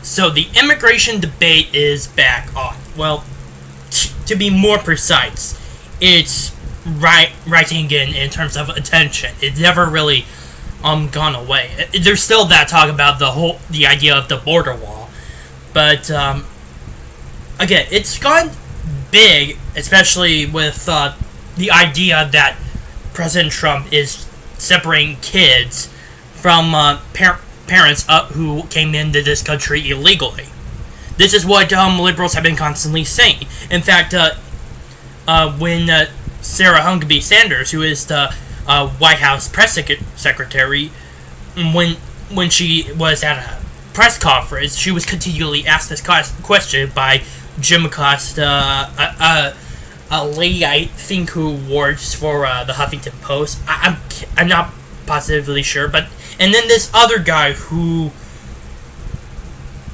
So the immigration debate is back on. Well, to be more precise, it's rising again in terms of attention. It's never really gone away. There's still that talk about the idea of the border wall, but again, it's gone big, especially with the idea that President Trump is separating kids from parents who came into this country illegally. This is what liberals have been constantly saying. In fact, when Sarah Huckabee Sanders, who is the White House press secretary, when she was at a press conference, she was continually asked this question by Jim Acosta, a lady I think who works for the Huffington Post. I'm not positively sure, but and then this other guy who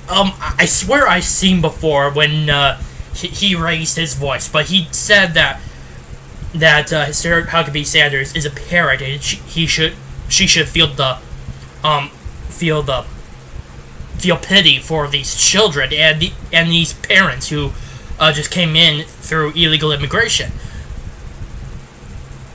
I swear I've seen before when he raised his voice, but he said that Sarah Huckabee Sanders is a parent and she should feel pity for these children and these parents who just came in through illegal immigration.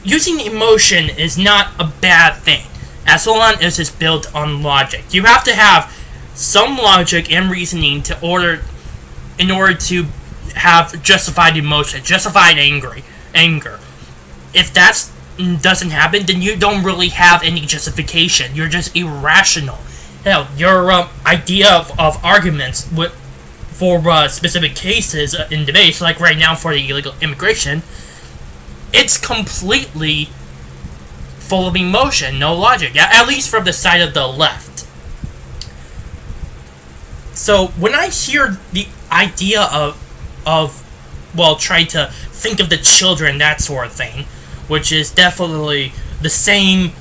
Using emotion is not a bad thing, as long as it's built on logic. You have to have some logic and reasoning in order to have justified emotion, justified anger. If that doesn't happen, then you don't really have any justification. You're just irrational. Hell, your idea of arguments for specific cases in debates, like right now for the illegal immigration, it's completely full of emotion, no logic, at least from the side of the left. So when I hear the idea of trying to think of the children, that sort of thing, which is definitely the same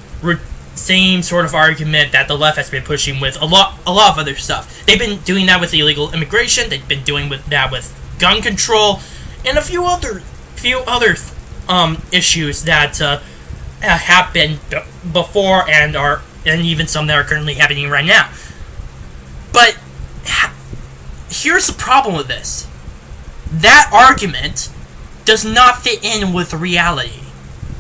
sort of argument that the left has been pushing with a lot of other stuff. They've been doing that with illegal immigration. They've been doing that with gun control and a few other issues that happened before and even some that are currently happening right now. But here's the problem with this. That argument does not fit in with reality.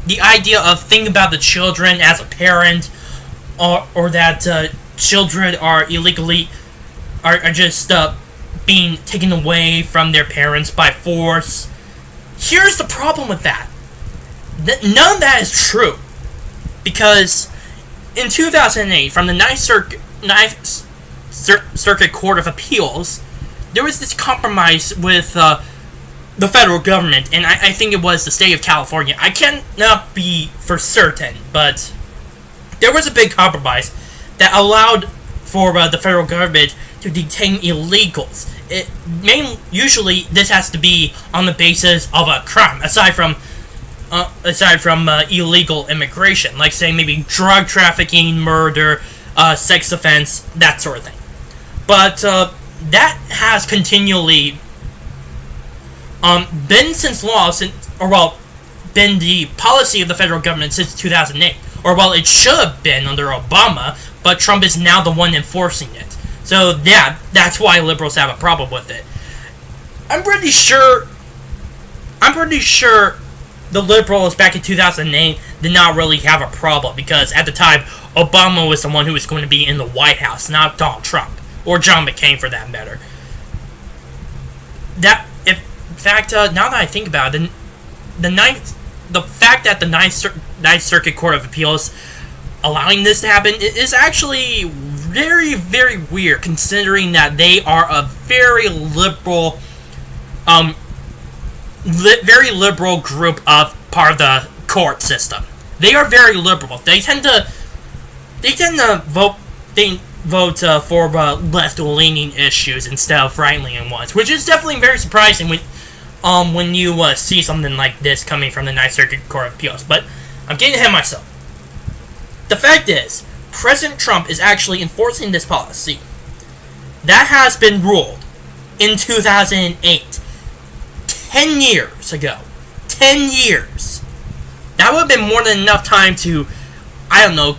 The idea of thinking about the children as a parent, or that children are just being taken away from their parents by force. Here's the problem with that. None of that is true. Because in 2008, from the Ninth Circuit Court of Appeals, there was this compromise with the federal government, and I think it was the state of California. I cannot be for certain, but there was a big compromise that allowed for the federal government to detain illegals. Usually, this has to be on the basis of a crime, aside from illegal immigration, like say maybe drug trafficking, murder, sex offense, that sort of thing. But that has continually been been the policy of the federal government since 2008. It should have been under Obama, but Trump is now the one enforcing it. So yeah, that's why liberals have a problem with it. I'm pretty sure the liberals back in 2008 did not really have a problem, because at the time, Obama was the one who was going to be in the White House, not Donald Trump, or John McCain for that matter. In fact, now that I think about it, the fact that the Ninth Circuit Court of Appeals allowing this to happen is actually very, very weird, considering that they are a very liberal, group of part of the court system. They are very liberal. They tend to vote for left-leaning issues instead of right-leaning ones, which is definitely very surprising when you see something like this coming from the Ninth Circuit Court of Appeals. But I'm getting ahead of myself. The fact is, President Trump is actually enforcing this policy. That has been ruled in 2008. 10 years ago. 10 years. That would have been more than enough time to I don't know,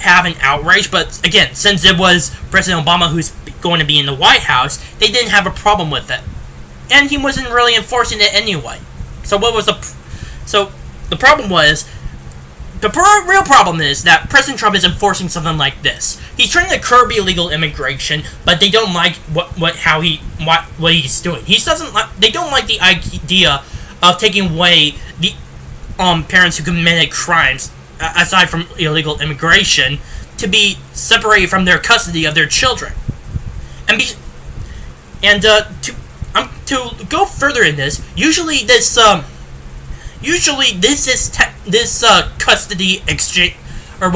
have an outrage. But again, since it was President Obama who's going to be in the White House, they didn't have a problem with it, and he wasn't really enforcing it anyway. So the problem was. The real problem is that President Trump is enforcing something like this. He's trying to curb illegal immigration, but they don't like what he's doing. They don't like the idea of taking away the parents who committed crimes aside from illegal immigration to be separated from their custody of their children. To go further in this, usually this custody exchange, or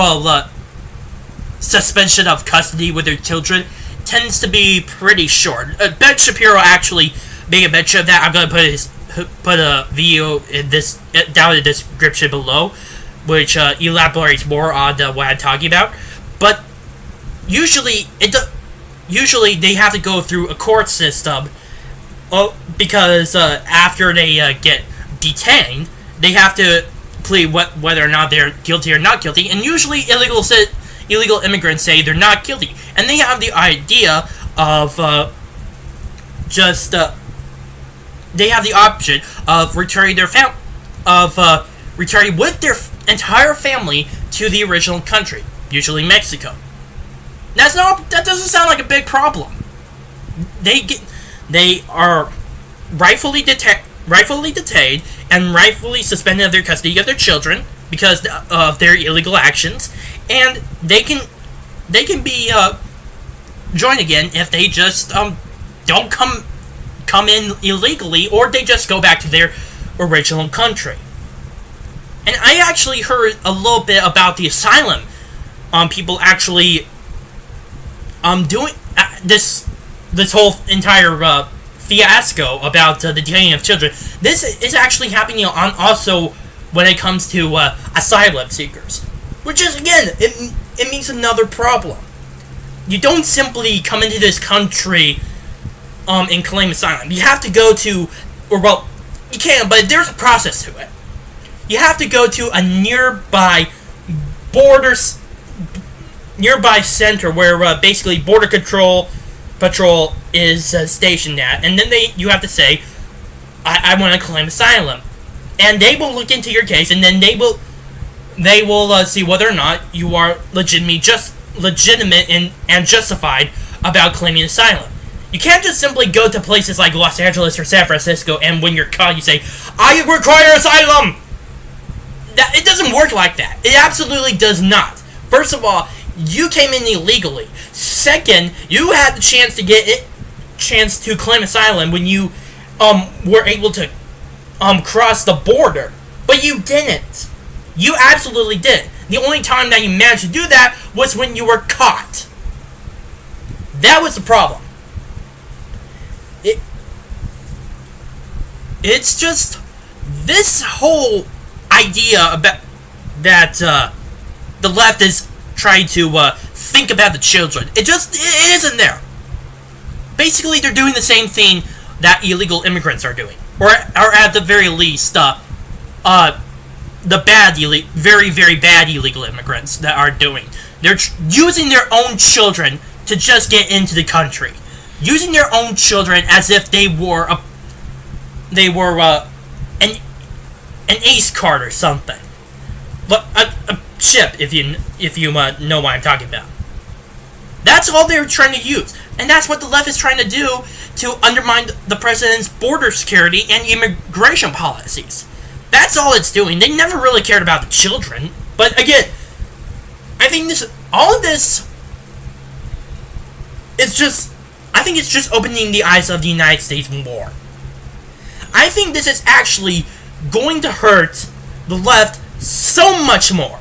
suspension of custody with their children tends to be pretty short. Ben Shapiro actually made a mention of that. I'm gonna put a video down in the description below, which elaborates more on what I'm talking about. But usually they have to go through a court system, because after they get detained, they have to plead whether or not they're guilty or not guilty, and usually illegal immigrants say they're not guilty, and they have the idea of they have the option of returning returning with their entire family to the original country, usually Mexico. That doesn't sound like a big problem. They are rightfully detained and rightfully suspended of their custody of their children because of their illegal actions, and they can be joined again if they just don't come in illegally, or they just go back to their original country. And I actually heard a little bit about the asylum people actually doing this whole entire fiasco about the detaining of children. This is actually happening also when it comes to asylum seekers, which is, again, it means another problem. You don't simply come into this country and claim asylum. You have to go to, you can, but there's a process to it. You have to go to a nearby center where basically border patrol is stationed at, and then you have to say, I want to claim asylum, and they will look into your case, and then they will see whether or not you are legitimate and justified about claiming asylum. You can't just simply go to places like Los Angeles or San Francisco, and when you're caught, you say, I require asylum! It doesn't work like that. It absolutely does not. First of all, you came in illegally. Second, you had the chance to claim asylum when you were able to cross the border, but you didn't. You absolutely didn't. The only time that you managed to do that was when you were caught. That was the problem. It's just this whole idea about that the left is trying to think about the children. It isn't there. Basically, they're doing the same thing that illegal immigrants are doing, or at the very least, the very, very bad illegal immigrants that are doing. They're using their own children to just get into the country, using their own children as if they were an ace card or something. But a chip, if you know what I'm talking about. That's all they're trying to use, and that's what the left is trying to do to undermine the president's border security and immigration policies. That's all it's doing. They never really cared about the children. But again, I think all of this is just opening the eyes of the United States more. I think this is actually going to hurt the left so much more.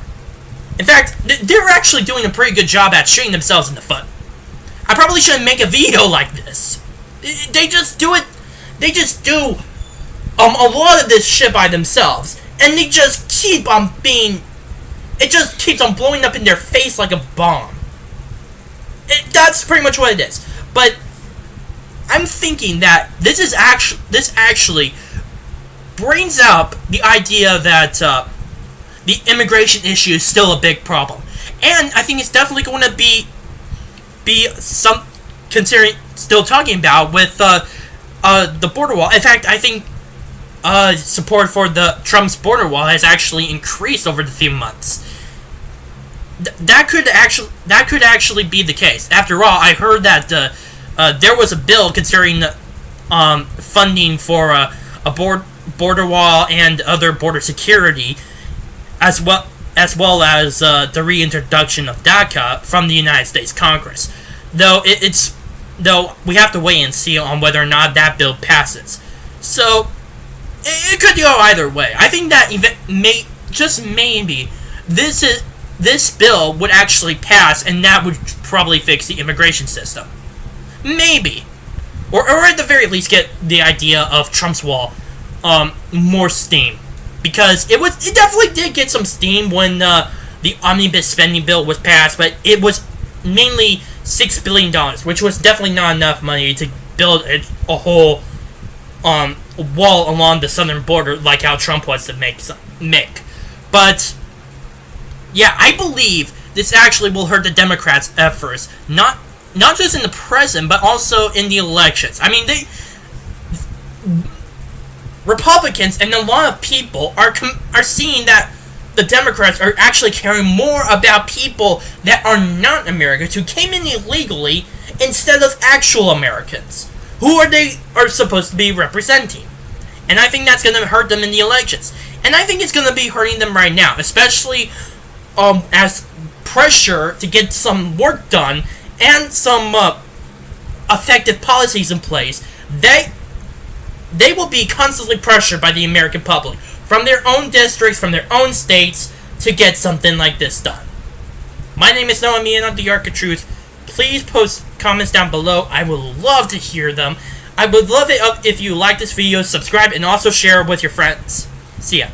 In fact, they're actually doing a pretty good job at shooting themselves in the foot. I probably shouldn't make a video like this. They just do it. They just do a lot of this shit by themselves, and they just keep on being. It just keeps on blowing up in their face like a bomb. That's pretty much what it is. But I'm thinking that this actually brings up the idea that the immigration issue is still a big problem. And I think it's definitely going to be some considering still talking about with the border wall. In fact, I think support for the Trump's border wall has actually increased over the few months. That could actually be the case. After all, I heard that there was a bill considering funding for a border wall and other border security, as well as the reintroduction of DACA from the United States Congress. Though we have to wait and see on whether or not that bill passes. So it could go either way. I think that maybe this bill would actually pass, and that would probably fix the immigration system. Maybe. Or at the very least get the idea of Trump's wall more steam. Because it definitely did get some steam when the omnibus spending bill was passed, but it was mainly $6 billion, which was definitely not enough money to build a whole wall along the southern border like how Trump wants to make. But yeah, I believe this actually will hurt the Democrats' efforts, not just in the present, but also in the elections. I mean, Republicans and a lot of people are seeing that the Democrats are actually caring more about people that are not Americans, who came in illegally, instead of actual Americans, who they are supposed to be representing. And I think that's going to hurt them in the elections. And I think it's going to be hurting them right now, especially as pressure to get some work done and some effective policies in place. They will be constantly pressured by the American public, from their own districts, from their own states, to get something like this done. My name is Noah, and I'm the Arc of Truth. Please post comments down below. I would love to hear them. I would love it if you like this video, subscribe, and also share with your friends. See ya.